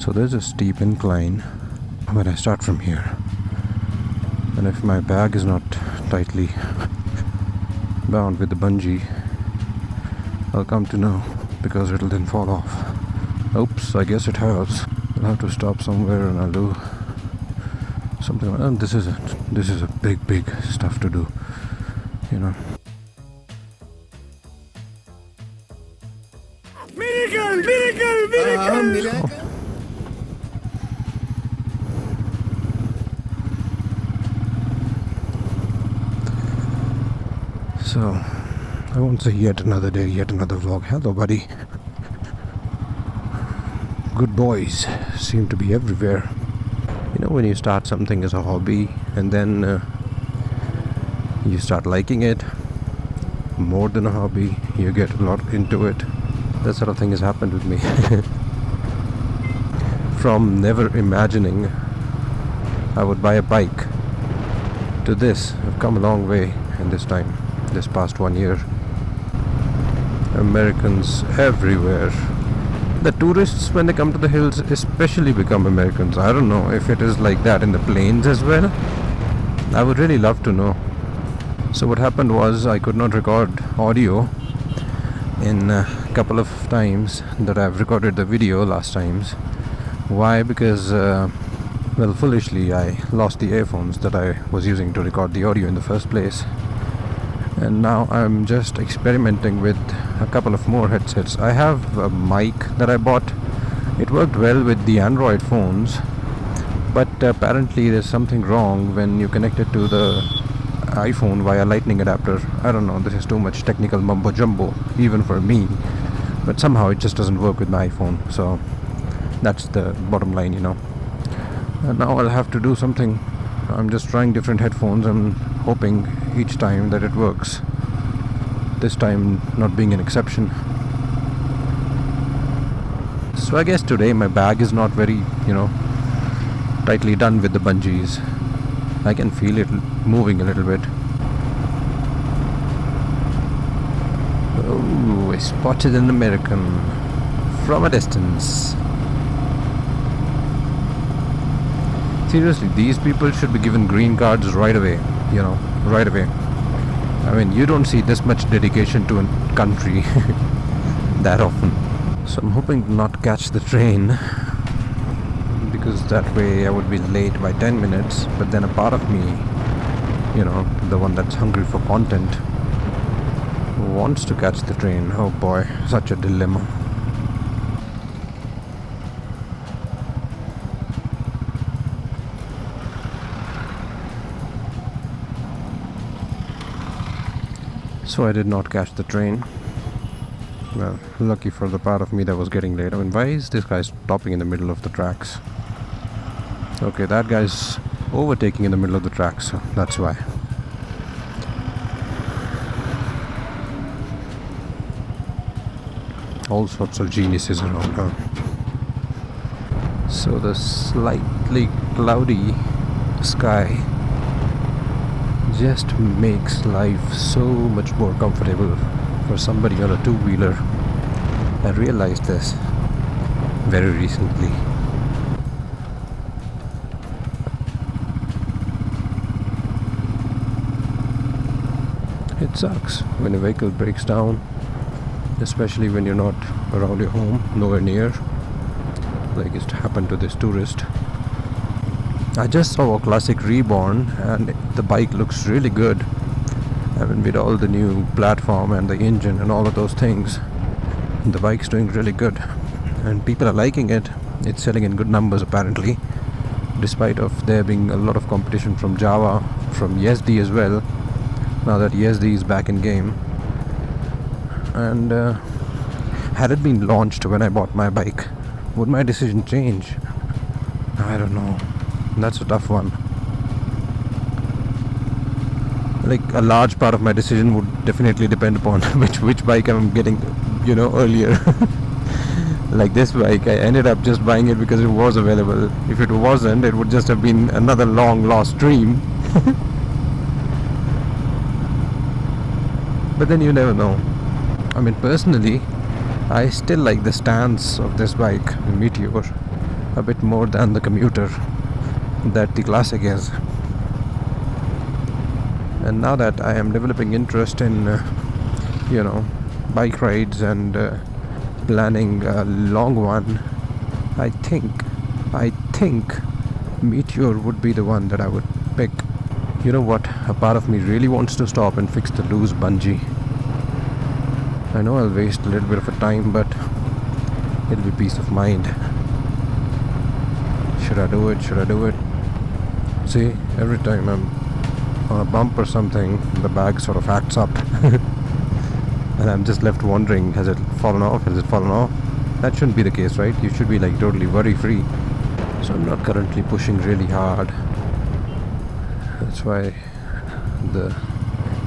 So there's a steep incline when I start from here, and if my bag is not tightly bound with the bungee, I'll come to know, because it'll then fall off. Oops, I guess it has. I'll have to stop somewhere and I'll do something. And this is a big stuff to do, you know. Miracle! So, I won't say yet another day, yet another vlog. Hello, buddy. Good boys seem to be everywhere. You know, when you start something as a hobby and then you start liking it more than a hobby, you get a lot into it. That sort of thing has happened with me. From never imagining I would buy a bike to this, I've come a long way in this time, this past 1 year. Americans everywhere. The tourists, when they come to the hills, especially become Americans. I don't know if it is like that in the plains as well. I would really love to know. So what happened was, I could not record audio in a couple of times that I've recorded the video last times. Why? Because well, foolishly I lost the earphones that I was using to record the audio in the first place, and now I'm just experimenting with a couple of more headsets. I have a mic that I bought. It worked well with the Android phones, but apparently there's something wrong when you connect it to the iPhone via lightning adapter. I don't know, this is too much technical mumbo jumbo even for me, but somehow it just doesn't work with my iPhone. So that's the bottom line, you know. And now I'll have to do something. I'm just trying different headphones and hoping each time that it works. This time not being an exception. So I guess today my bag is not very, you know, tightly done with the bungees. I can feel it moving a little bit. Oh, I spotted an American from a distance. Seriously, these people should be given green cards right away, you know, right away. I mean, you don't see this much dedication to a country that often. So I'm hoping to not catch the train, because that way I would be late by 10 minutes. But then a part of me, you know, the one that's hungry for content, wants to catch the train. Oh boy, such a dilemma. So I did not catch the train. Well, lucky for the part of me that was getting late. I mean, why is this guy stopping in the middle of the tracks? Okay, that guy's overtaking in the middle of the tracks, so that's why. All sorts of geniuses around her. So the slightly cloudy sky just makes life so much more comfortable for somebody on a two-wheeler. I realized this very recently. It sucks when a vehicle breaks down, especially when you're not around your home, nowhere near, like it's happened to this tourist. I just saw a classic Reborn and the bike looks really good. I mean, with all the new platform and the engine and all of those things, the bike's doing really good and people are liking it. It's selling in good numbers apparently, despite of there being a lot of competition from Java, from Yazdi as well, now that Yazdi is back in game. And had it been launched when I bought my bike, would my decision change? I don't know. That's a tough one. Like, a large part of my decision would definitely depend upon which bike I'm getting, you know, earlier. Like this bike, I ended up just buying it because it was available. If it wasn't, it would just have been another long lost dream. But then you never know. I mean, personally, I still like the stance of this bike, Meteor. a bit more than the commuter that the Classic is. And now that I am developing interest in bike rides and planning a long one, I think Meteor would be the one that I would pick. You know what? A part of me really wants to stop and fix the loose bungee. I know I'll waste a little bit of a time, but it'll be peace of mind. Should I do it? Should I do it? See, every time I'm on a bump or something, the bag sort of acts up. And I'm just left wondering, has it fallen off? Has it fallen off? That shouldn't be the case, right? You should be like totally worry-free. So I'm not currently pushing really hard. That's why the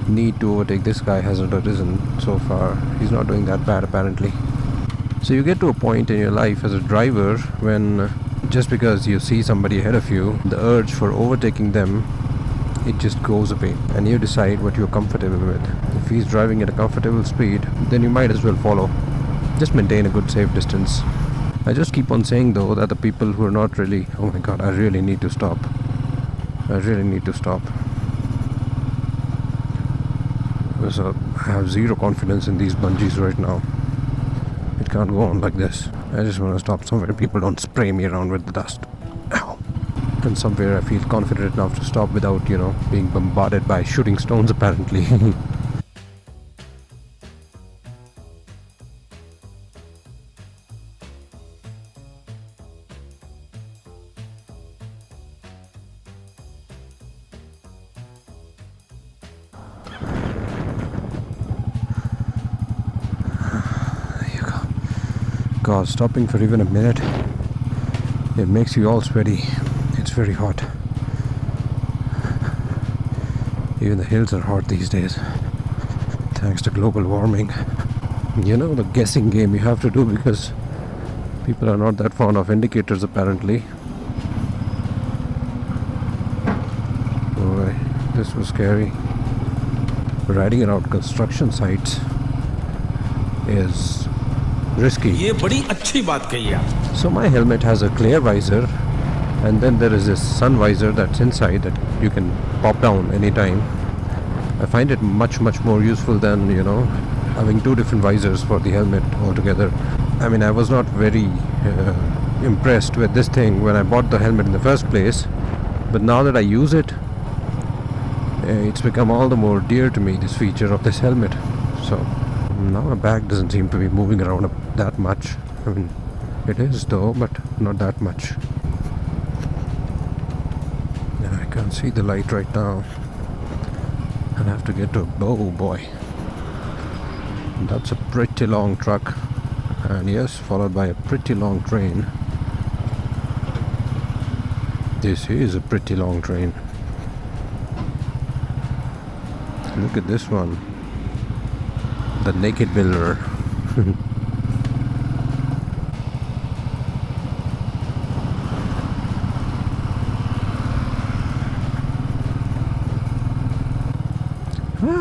need to overtake this guy hasn't arisen so far. He's not doing that bad apparently. So you get to a point in your life as a driver when just because you see somebody ahead of you, the urge for overtaking them, it just goes away, and you decide what you're comfortable with. If he's driving at a comfortable speed, then you might as well follow. Just maintain a good safe distance. I just keep on saying though that the people who are not really, oh my god, I really need to stop. I really need to stop. So I have zero confidence in these bungees right now. It can't go on like this. I just want to stop somewhere people don't spray me around with the dust. Ow. And somewhere I feel confident enough to stop without, being bombarded by shooting stones apparently. God, stopping for even a minute, it makes you all sweaty. It's very hot. Even the hills are hot these days, thanks to global warming. The guessing game you have to do because people are not that fond of indicators apparently. Boy, this was scary. Riding around construction sites is risky. ये बड़ी अच्छी बात कही है. So my helmet has a clear visor, and then there is this sun visor that's inside that you can pop down anytime. I find it much more useful than having two different visors for the helmet altogether. I mean, I was not very impressed with this thing when I bought the helmet in the first place, but now that I use it, it's become all the more dear to me, this feature of this helmet. So now my bag doesn't seem to be moving around that much. I mean, it is though, but not that much. Yeah, I can't see the light right now. I'll have to get to oh boy. That's a pretty long truck. And yes, followed by a pretty long train. This is a pretty long train. Look at this one. The naked builder.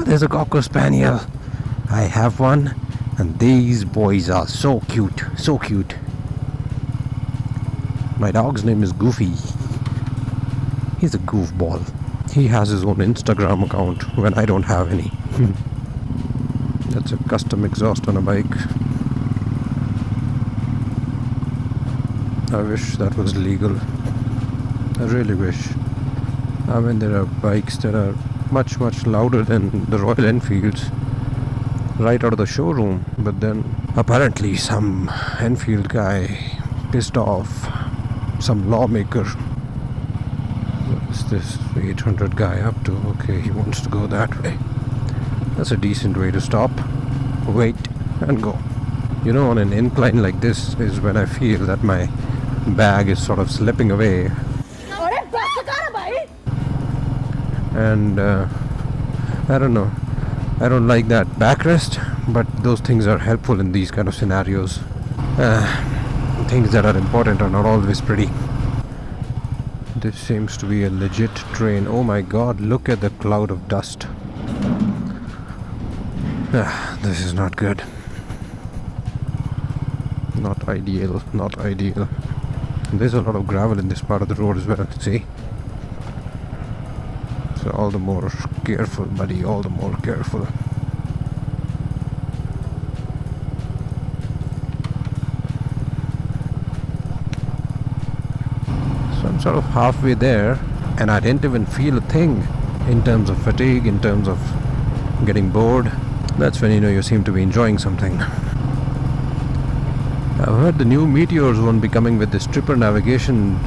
There's a Cocker Spaniel. I have one, and these boys are so cute, so cute. My dog's name is Goofy. He's a goofball. He has his own Instagram account when I don't have any. That's a custom exhaust on a bike. I wish that was legal. I really wish. I mean, there are bikes that are much louder than the Royal Enfields right out of the showroom, but then apparently some Enfield guy pissed off some lawmaker. What is this 800 guy up to? Okay, he wants to go that way. That's a decent way to stop, wait and go. On an incline like this is when I feel that my bag is sort of slipping away. And I don't know, I don't like that backrest, but those things are helpful in these kind of scenarios. Things that are important are not always pretty. This seems to be a legit train. Oh my god, look at the cloud of dust. This is not good. Not ideal, not ideal. There's a lot of gravel in this part of the road as well, see? So all the more careful, buddy, all the more careful. So I'm sort of halfway there, and I didn't even feel a thing in terms of fatigue, in terms of getting bored. That's when you know you seem to be enjoying something. I've heard the new Meteors won't be coming with this tripper navigation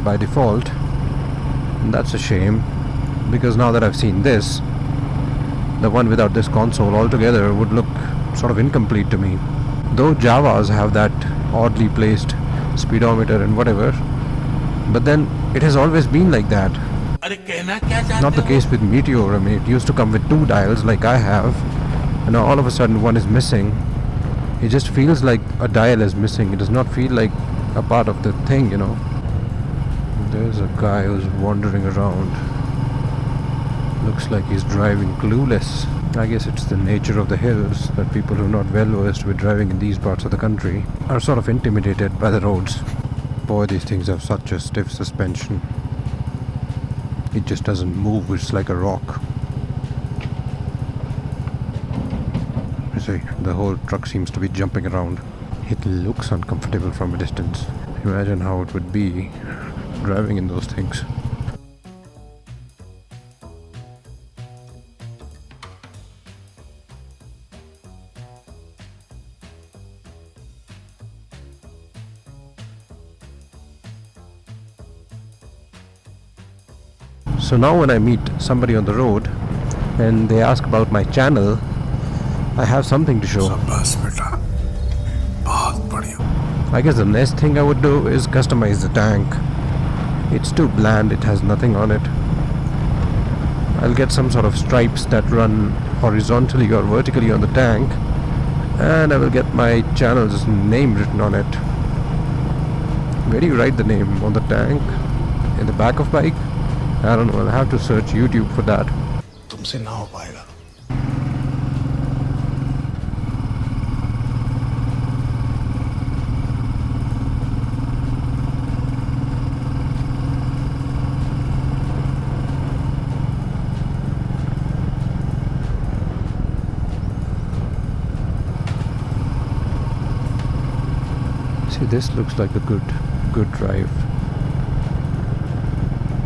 by default. And that's a shame, because now that I've seen this, the one without this console altogether would look sort of incomplete to me. Though Javas have that oddly placed speedometer and whatever, but then it has always been like that. Not the case with Meteor. I mean, it used to come with 2 dials like I have, and now all of a sudden one is missing. It just feels like a dial is missing. It does not feel like a part of the thing, you know. There's a guy who's wandering around. Looks like he's driving clueless. I guess it's the nature of the hills that people who are not well versed with driving in these parts of the country are sort of intimidated by the roads. Boy, these things have such a stiff suspension. It just doesn't move. It's like a rock. You see, the whole truck seems to be jumping around. It looks uncomfortable from a distance. Imagine how it would be driving in those things. So now when I meet somebody on the road and they ask about my channel, I have something to show. I guess the next thing I would do is customize the tank. It's too bland, it has nothing on it. I'll get some sort of stripes that run horizontally or vertically on the tank, and I will get my channel's name written on it. Where do you write the name? On the tank? In the back of bike? I don't know, I'll have to search YouTube for that. तुमसे ना हो पाएगा. See, this looks like a good drive.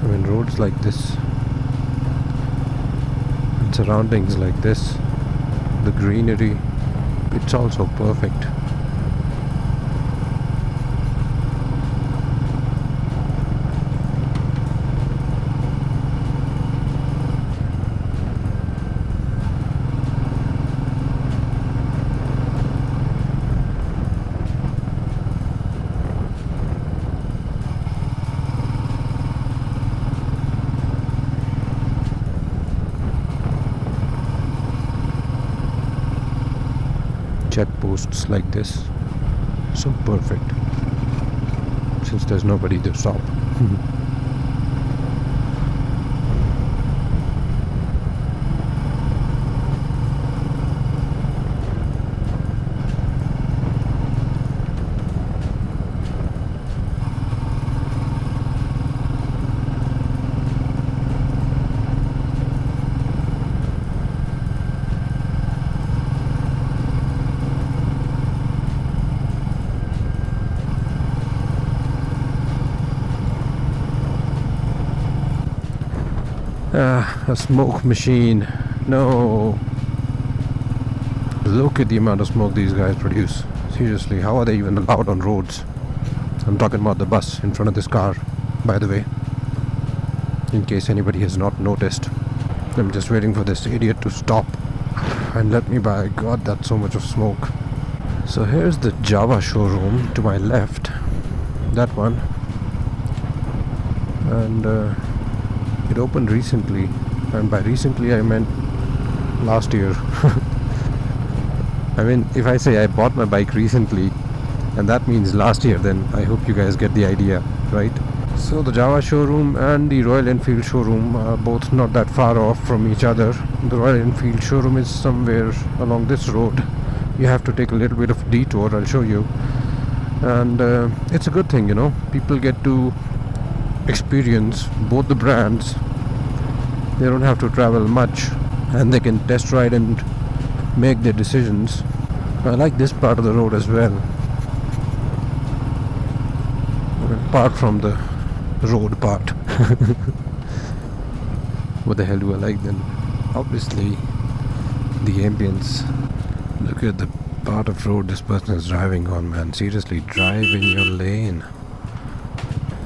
I mean, roads like this and surroundings like this, the greenery, it's also perfect. Checkposts like this, so perfect, since there's nobody to stop. A smoke machine. No. Look at the amount of smoke these guys produce. Seriously, how are they even allowed on roads? I'm talking about the bus in front of this car, by the way. In case anybody has not noticed. I'm just waiting for this idiot to stop and let me by. God, that's so much of smoke. So here's the Java showroom to my left. That one. And it opened recently, and by recently I meant last year. I mean, if I say I bought my bike recently and that means last year, then I hope you guys get the idea, right? So the Java showroom and the Royal Enfield showroom are both not that far off from each other. The Royal Enfield showroom is somewhere along this road. You have to take a little bit of detour, I'll show you. And it's a good thing, you know. People get to experience both the brands. They don't have to travel much, and they can test ride and make their decisions. I like this part of the road as well. Apart from the road part. What the hell do I like then? Obviously, the ambience. Look at the part of road this person is driving on, man. Seriously, drive in your lane.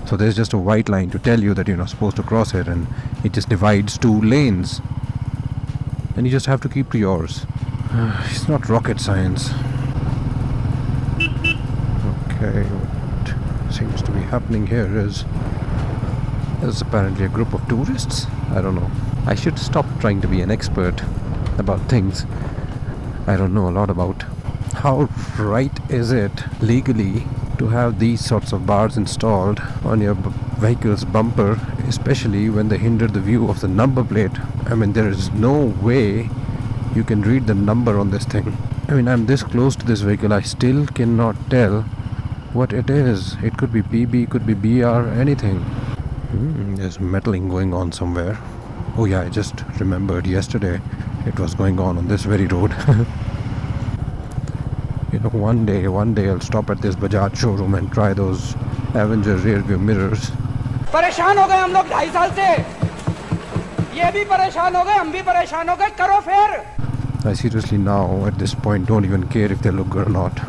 So there's just a white line to tell you that you're not supposed to cross it, and it just divides two lanes. And you just have to keep to yours. It's not rocket science. Okay, what seems to be happening here is there's apparently a group of tourists. I don't know. I should stop trying to be an expert about things I don't know a lot about. How right is it legally to have these sorts of bars installed on your vehicle's bumper, especially when they hinder the view of the number plate? I mean, there is no way you can read the number on this thing. I mean, I'm this close to this vehicle, I still cannot tell what it is. It could be PB, could be BR, anything. There's metalling going on somewhere. Oh yeah, I just remembered yesterday it was going on this very road. You know, one day I'll stop at this Bajaj showroom and try those Avenger rear view mirrors. परेशान हो गए हम लोग 2.5 साल से, ये भी परेशान हो गए, हम भी परेशान हो गए, करो फिर. I seriously now at this point don't even care if they look good or not.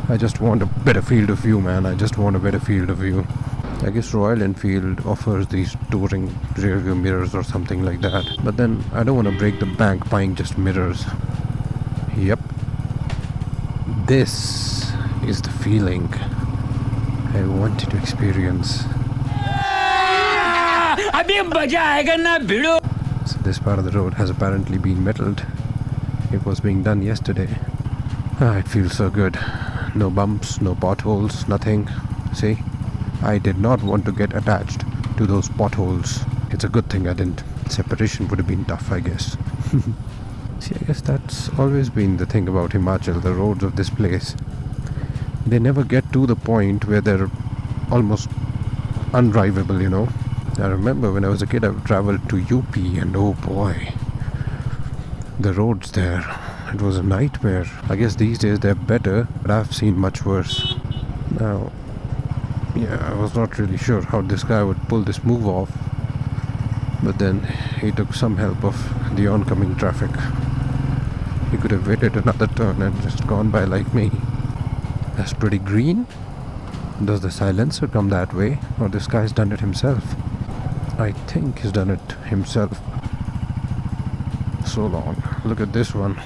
I just want a better field of view, man. I just want a better field of view. I guess Royal Enfield offers these touring rear view mirrors or something like that. But then I don't want to break the bank buying just mirrors. Yep. This is the feeling I wanted to experience. So this part of the road has apparently been metalled. It was being done yesterday. It feels so good. No bumps, no potholes, nothing. See? I did not want to get attached to those potholes. It's a good thing I didn't. Separation would have been tough, I guess. See, I guess that's always been the thing about Himachal, the roads of this place. They never get to the point where they're almost undrivable, you know. I remember when I was a kid, I traveled to UP, and oh boy, the roads there, it was a nightmare. I guess these days they're better, but I've seen much worse. Now, yeah, I was not really sure how this guy would pull this move off, but then he took some help of the oncoming traffic. He could have waited another turn and just gone by like me. That's pretty green. Does the silencer come that way, or this guy's done it himself? I think he's done it himself. So long. Look at this one.